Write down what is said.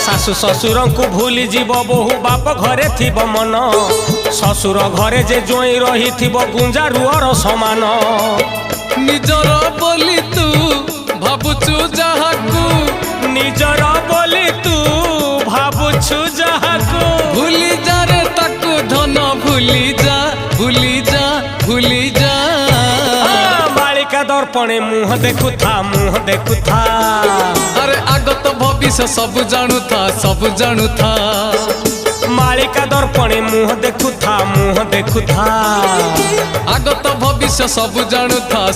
शाशु ससुर को भूली जीव बहु बाप घरे थिब मन ससुर घरे जे जोई रही थिब गुंजा रुअर समान निजर बोली तू भाबुचु जहाकू निजर बोली तू भाबुछु जहाकू भूली जा रे ताकू धन भूली जा भूली जा भूली जा बालिका दर्पणे मुह देखु था अरे आगत भविष्य सब जानू था मालिका दर्पणे मुह देखु था आगत भविष्य सब जानू था